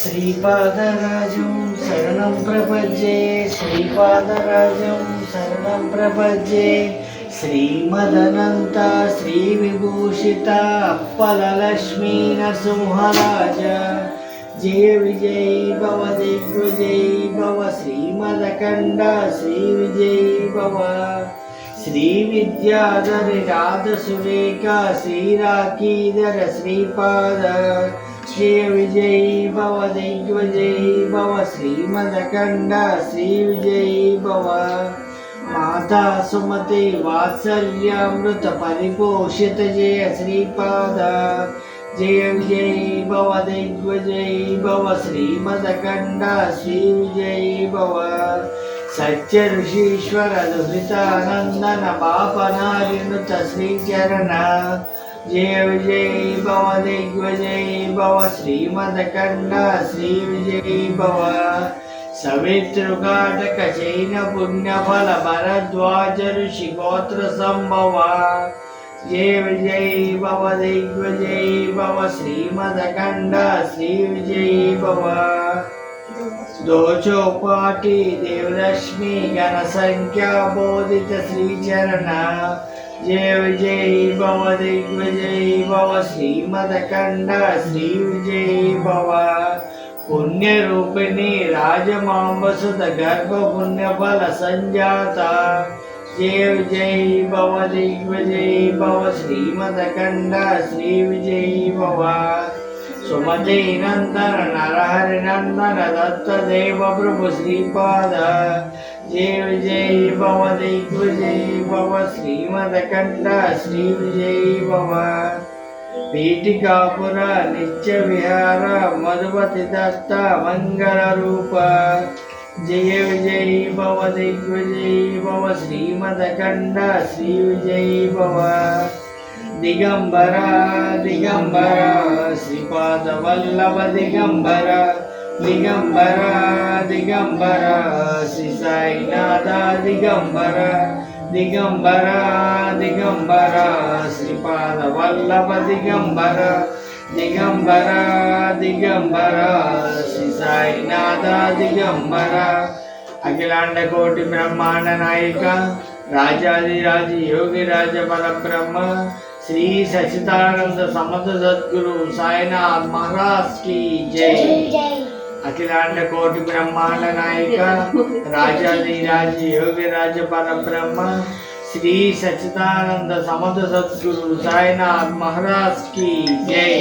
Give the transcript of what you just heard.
శ్రీపాదరాజం శరణం ప్రపద్యే శ్రీపాదరాజం శరణం ప్రపద్యే శ్రీమదనంత శ్రీ విభూషిత అప్పలలక్ష్మీ నరసింహరాజ జయ విజయ్ భవ దిగ్విజయ్ భవ శ్రీమదకండ శ్రీ విజయ్ భవ శ్రీ విద్యాధరి రాధ సురేఖ శ్రీరాకీధర శ్రీపాద జయ విజయ్ భవ దిగ్విజయ్ భవ శ్రీమదకండ శ్రీ విజయ్ భవ మాతా సుమతి వాత్సల్యామృత పరిపోషిత జయ శ్రీపాద జయ విజయ్ భవ దిగ్విజయ్ భవ శ్రీమదకండ శ్రీ విజయ్ భవ సత్య ఋషీశ్వర దుహితానందన పాపనారినుత శ్రీచరణ జయ విజయ్ భవ దిగ్విజయ్ భవ శ్రీమదకండ శ్రీ విజయ్ భవ సవితృకాటక చైన పుణ్యఫల భరద్వాజ ఋషి గోత్ర సంభవ జయ విజయ్ భవ దిగ్విజయ్ భవ శ్రీమదకండ శ్రీ విజయ్ భవ దోచోపాటి దేవరశ్మి గణ సంఖ్యా బోధిత శ్రీచరణ జయ విజయ్ భవ దిగ్విజయ్ భవ శ్రీమదకండ శ్రీ విజయ్ భవ పుణ్యరూపిణి రాజమాంబసుత గర్భ పుణ్యఫల సంజాత జయ విజయ్ భవ దిగ్విజయ్ భవ శ్రీమదకండ శ్రీ విజయ్ భవ సుమతి నందన నరహరి నందన దత్తదేవ ప్రభు శ్రీపాద జయ విజయ్ భవ దిగ్విజయ్ భవ శ్రీమదకండ శ్రీ విజయ్ భవ పీఠికాపుర నిత్య విహార మధుమతి దత్త మంగళ రూప జయ విజయ్ భవ దిగ్విజయ్ భవ శ్రీమదకండ శ్రీ విజయ్ భవ దిగంబర దిగంబర శ్రీపాద వల్లభ దిగంబర దిగంబర దిగంబర శ్రీ సాయినాథ దిగంబర దిగంబర దిగంబర శ్రీపాద వల్లభ దిగంబర దిగంబర దిగంబర శ్రీ సాయినాథ దిగంబర అఖిలాండ కోటి బ్రహ్మాండ నాయక రాజాదిరాజ యోగి రాజ పరబ్రహ్మ శ్రీ సచిదానంద సమర్థ సద్గురు సాయినాథ్ మహారాజ్ की जय అఖిలాండ కోటి బ్రహ్మాండ నాయక రాజాదిరాజ యోగి రాజ పరబ్రహ్మ శ్రీ సచిదానంద సమర్థ సద్గురు సాయినాథ్ మహారాజ్ की जय।